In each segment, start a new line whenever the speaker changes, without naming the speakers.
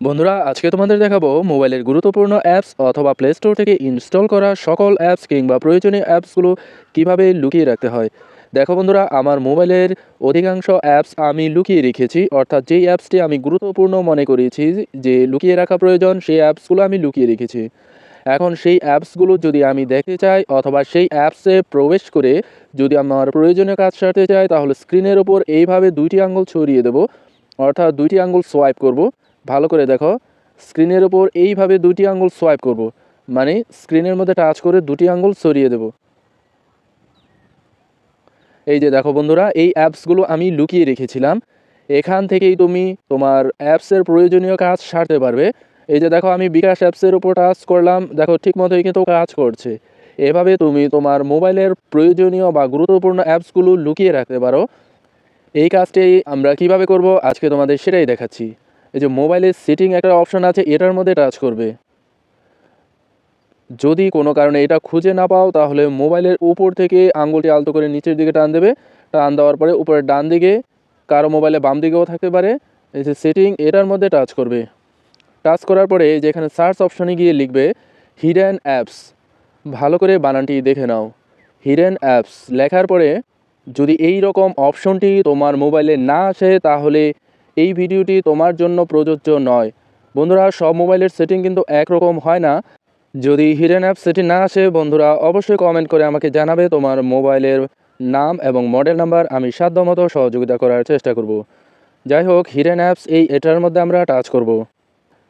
বন্ধুরা, আজকে তোমাদের দেখাবো মোবাইলের গুরুত্বপূর্ণ অ্যাপস অথবা প্লে স্টোর থেকে ইনস্টল করা সকল অ্যাপস কিংবা প্রয়োজনীয় অ্যাপসগুলো কিভাবে লুকিয়ে রাখতে হয়। দেখো বন্ধুরা, আমার মোবাইলের অধিকাংশ অ্যাপস আমি লুকিয়ে রেখেছি, অর্থাৎ যেই অ্যাপসটি আমি গুরুত্বপূর্ণ মনে করেছি যে লুকিয়ে রাখা প্রয়োজন সেই অ্যাপসগুলো আমি লুকিয়ে রেখেছি। এখন সেই অ্যাপসগুলো যদি আমি দেখতে চাই অথবা সেই অ্যাপসে প্রবেশ করে যদি আমার প্রয়োজনীয় কাজ সারতে চাই, তাহলে স্ক্রিনের ওপর এইভাবে দুইটি আঙুল ছড়িয়ে দেব, অর্থাৎ দুইটি আঙুল সোয়াইপ করব। ভালো করে দেখো, স্ক্রিনের ওপর এইভাবে দুটি আঙুল সোয়াইপ করব, মানে স্ক্রিনের মধ্যে টাচ করে দুটি আঙুল সরিয়ে দেব। এই যে দেখো বন্ধুরা, এই অ্যাপসগুলো আমি লুকিয়ে রেখেছিলাম। এখান থেকেই তুমি তোমার অ্যাপসের প্রয়োজনীয় কাজ সারতে পারবে। এই যে দেখো, আমি বিকাশ অ্যাপসের উপর টাচ করলাম, দেখো ঠিক মতোই কিন্তু কাজ করছে। এভাবে তুমি তোমার মোবাইলের প্রয়োজনীয় বা গুরুত্বপূর্ণ অ্যাপসগুলো লুকিয়ে রাখতে পারো। এই কাজটি আমরা কিভাবে করব আজকে তোমাদের সেটাই দেখাচ্ছি। এই যে মোবাইলের সেটিং একটা অপশন আছে, এটার মধ্যে টাচ করবে। যদি কোনো কারণে এটা খুঁজে না পাও, তাহলে মোবাইলের উপর থেকে আঙ্গুলটি আলতো করে নিচের দিকে টান দেবে। টান দেওয়ার পরে উপরের ডান দিকে, কারো মোবাইলে বাম দিকেও থাকতে পারে, এই যে সেটিং, এটার মধ্যে টাচ করবে। টাচ করার পরে যে এখানে সার্চ অপশনে গিয়ে লিখবে হিডেন অ্যাপস। ভালো করে বানানটি দেখে নাও। হিডেন অ্যাপস লেখার পরে যদি এই রকম অপশনটি তোমার মোবাইলে না আসে, তাহলে এই ভিডিওটি তোমার জন্য প্রযোজ্য নয়। বন্ধুরা, সব মোবাইলের সেটিং কিন্তু একরকম হয় না। যদি হিডেন অ্যাপ সেটিং না আসে, বন্ধুরা অবশ্যই কমেন্ট করে আমাকে জানাবে তোমার মোবাইলের নাম এবং মডেল নাম্বার, আমি সাধ্যমতো সহযোগিতা করার চেষ্টা করব। যাই হোক, হিডেন অ্যাপস এটার মধ্যে আমরা টাচ করব।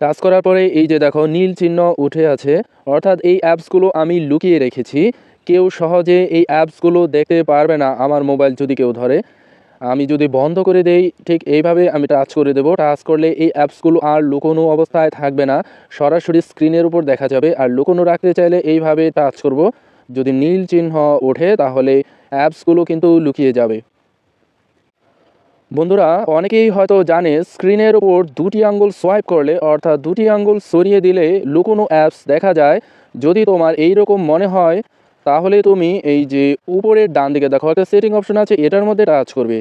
টাচ করার পরে এই যে দেখো নীল চিহ্ন উঠে আছে, অর্থাৎ এই অ্যাপসগুলো আমি লুকিয়ে রেখেছি। কেউ সহজে এই অ্যাপসগুলো দেখতে পারবে না আমার মোবাইল যদি কেউ ধরে। আমি যদি বন্ধ করে দেই, ঠিক এইভাবে আমি টাচ করে দেব। টাচ করলে এই অ্যাপসগুলো আর লুকোনো অবস্থায় থাকবে না, সরাসরি স্ক্রিনের উপর দেখা যাবে। আর লুকোনো রাখতে চাইলে এইভাবে টাচ করব। যদি নীল চিহ্ন ওঠে, তাহলে অ্যাপসগুলো কিন্তু লুকিয়ে যাবে। বন্ধুরা, অনেকেই হয়তো জানে স্ক্রিনের ওপর দুটি আঙ্গুল সোয়াইপ করলে, অর্থাৎ দুটি আঙ্গুল সরিয়ে দিলে লুকোনো অ্যাপস দেখা যায়। যদি তোমার এই রকম মনে হয়, তাহলে তুমি এই যে উপরের ডান দিকে দেখো একটা সেটিং অপশন আছে, এটার মধ্যে টাচ করবে।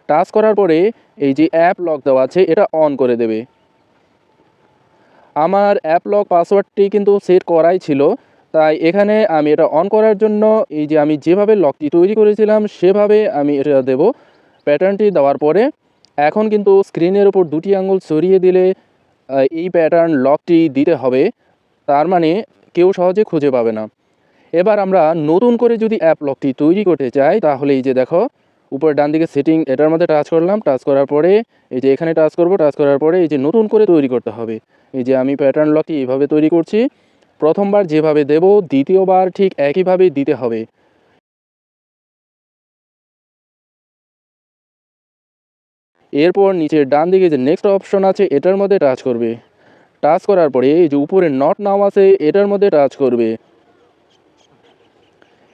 টাচ করার পরে এই যে অ্যাপ লক দেওয়া আছে, এটা অন করে দেবে। আমার অ্যাপ লক পাসওয়ার্ডটি কিন্তু সেট করাই ছিল, তাই এখানে আমি এটা অন করার জন্য এই যে আমি যেভাবে লকটি তৈরি করেছিলাম সেভাবে আমি এটা দেব। প্যাটার্নটি দেওয়ার পরে এখন কিন্তু স্ক্রিনের উপর দুটি আঙুল সরিয়ে দিলে এই প্যাটার্ন লকটি দিতে হবে। তার মানে কেউ সহজে খুঁজে পাবে না। এবার আমরা নতুন করে যদি অ্যাপ লকটি তৈরি করতে চাই, তাহলে এই যে দেখো উপরে ডান দিকে সেটিং, এটার মধ্যে টাচ করলাম। টাচ করার পরে এই যে এখানে টাচ করব। টাচ করার পরে এই যে নতুন করে তৈরি করতে হবে। এই যে আমি প্যাটার্ন লকটি এইভাবে তৈরি করছি। প্রথমবার যেভাবে দেব, দ্বিতীয়বার ঠিক একইভাবেই দিতে হবে। এরপর নিচের ডান দিকে যে নেক্সট অপশন আছে, এটার মধ্যে টাচ করবে। টাচ করার পরে এই যে উপরে নট নাও আছে, এটার মধ্যে টাচ করবে।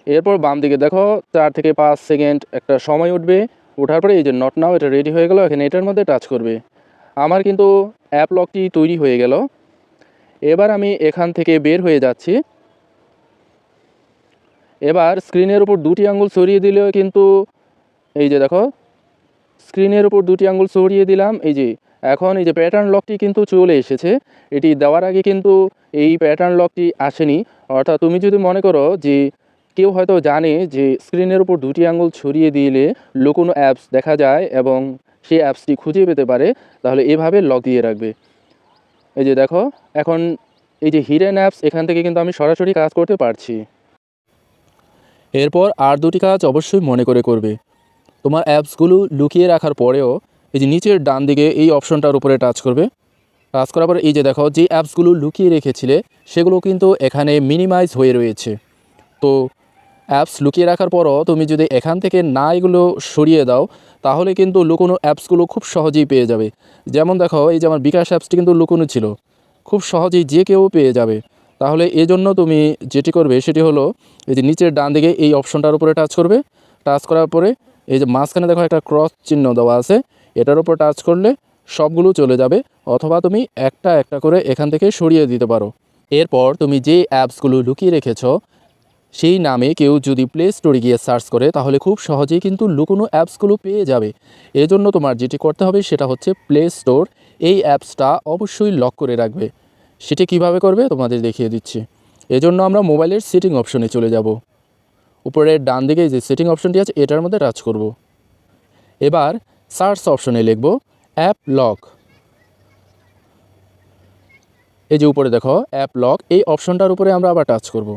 এরপর বাম দিকে দেখো 4 থেকে 5 সেকেন্ড একটা সময় উঠবে। ওঠার পরে এই যে নট নাও, এটা রেডি হয়ে গেল। এখানে এটার মধ্যে টাচ করবে। আমার কিন্তু অ্যাপ লকটি তৈরি হয়ে গেল। এবার আমি এখান থেকে বের হয়ে যাচ্ছি। এবার স্ক্রিনের উপর দুটি আঙুল সরিয়ে দিলেও কিন্তু এই যে দেখো স্ক্রিনের উপর দুটি আঙুল সরিয়ে দিলাম। এই যে এখন এই যে প্যাটার্ন লকটি কিন্তু চলে এসেছে। এটি দেওয়ার আগে কিন্তু এই প্যাটার্ন লকটি আসেনি। অর্থাৎ তুমি যদি মনে করো যে কেউ হয়তো জানে যে স্ক্রিনের উপর দুটি আঙুল ছড়িয়ে দিলে লুকোনো অ্যাপস দেখা যায় এবং সেই অ্যাপসটি খুঁজে পেতে পারে, তাহলে এভাবে লক দিয়ে রাখবে। এই যে দেখো এখন এই যে হিডেন অ্যাপস, এখান থেকে কিন্তু আমি সরাসরি কাজ করতে পারছি। এরপর আর দুটি কাজ অবশ্যই মনে করে করবে। তোমার অ্যাপসগুলো লুকিয়ে রাখার পরেও এই যে নিচের ডান দিকে এই অপশনটার উপরে টাচ করবে। টাচ করার পরে এই যে দেখো যে অ্যাপসগুলো লুকিয়ে রেখেছিলে সেগুলো কিন্তু এখানে মিনিমাইজ হয়ে রয়েছে। তো অ্যাপস লুকিয়ে রাখার পরও তুমি যদি এখান থেকে না এগুলো সরিয়ে দাও, তাহলে কিন্তু লুকোনো অ্যাপসগুলো খুব সহজেই পেয়ে যাবে। যেমন দেখো এই যে আমার বিকাশ অ্যাপসটি কিন্তু লুকোনো ছিল, খুব সহজেই যে কেউ পেয়ে যাবে। তাহলে এজন্য তুমি যেটি করবে সেটি হলো এই যে নিচের ডান দিকে এই অপশনটার উপরে টাচ করবে। টাচ করার পরে এই যে মাঝখানে দেখো একটা ক্রস চিহ্ন দেওয়া আছে, এটার উপর টাচ করলে সবগুলো চলে যাবে, অথবা তুমি একটা একটা করে এখান থেকে সরিয়ে দিতে পারো। এরপর তুমি যে অ্যাপসগুলো লুকিয়ে রেখেছো সেই নামে কেউ যদি প্লে স্টোরে গিয়ে সার্চ করে, তাহলে খুব সহজেই কিন্তু লুকোনো অ্যাপসগুলো পেয়ে যাবে। এজন্য তোমার যেটি করতে হবে সেটা হচ্ছে প্লে স্টোর, এই অ্যাপসটা অবশ্যই লক করে রাখবে। সেটা কিভাবে করবে তোমাদের দেখিয়ে দিচ্ছি। এজন্য আমরা মোবাইলের সেটিং অপশনে চলে যাব। উপরের ডান দিকে যে সেটিং অপশনটি আছে এটার মধ্যে টাচ করব। এবার সার্চ অপশনে লিখব অ্যাপ লক। এই যে উপরে দেখো অ্যাপ লক, এই অপশনটার উপরে আমরা আবার টাচ করব।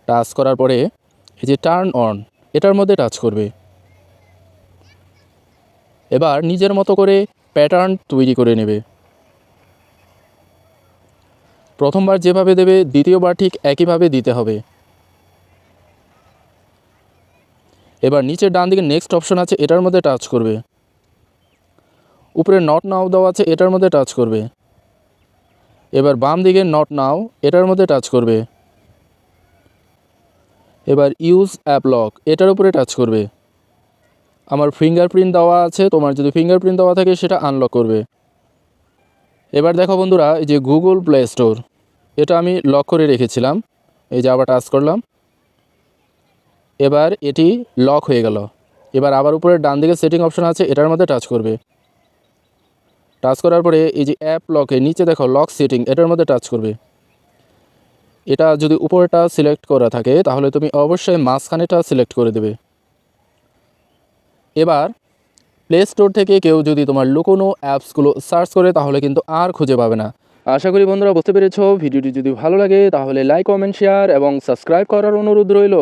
টাচ করার পরে এই যে টার্ন অন, এটার মধ্যে টাচ করবে। এবার নিজের মতো করে প্যাটার্ন তৈরি করে নেবে। প্রথমবার যেভাবে দেবে দ্বিতীয়বার ঠিক একইভাবে দিতে হবে। এবার নিচের ডান দিকে নেক্সট অপশন আছে, এটার মধ্যে টাচ করবে। উপরে নট নাও দেওয়া আছে, এটার মধ্যে টাচ করবে। এবার বাম দিকে নট নাও, এটার মধ্যে টাচ করবে। এবার ইউজ অ্যাপ লক, এটার উপরে টাচ করবে। আমার ফিঙ্গারপ্রিন্ট দেওয়া আছে, তোমার যদি ফিঙ্গারপ্রিন্ট দেওয়া থাকে সেটা আনলক করবে। এবার দেখো বন্ধুরা, এই যে গুগল প্লে স্টোর, এটা আমি লক করে রেখেছিলাম। এই যে আবার টাচ করলাম, এবার এটি লক হয়ে গেল। এবার আবার উপরে ডান দিকে সেটিং অপশন আছে, এটার মধ্যে টাচ করবে। টাচ করার পরে এই যে অ্যাপ লকে নিচে দেখো লক সেটিং, এটার মধ্যে টাচ করবে। এটা যদি উপরেটা সিলেক্ট করা থাকে তাহলে তুমি অবশ্যই মাঝখানেটা সিলেক্ট করে দেবে। এবার প্লে স্টোর থেকে কেউ যদি তোমার লুকোনো অ্যাপসগুলো সার্চ করে তাহলে কিন্তু আর খুঁজে পাবে না। আশা করি বন্ধুরা বুঝতে পেরেছো। ভিডিওটি যদি ভালো লাগে তাহলে লাইক, কমেন্ট, শেয়ার এবং সাবস্ক্রাইব করার অনুরোধ রইল।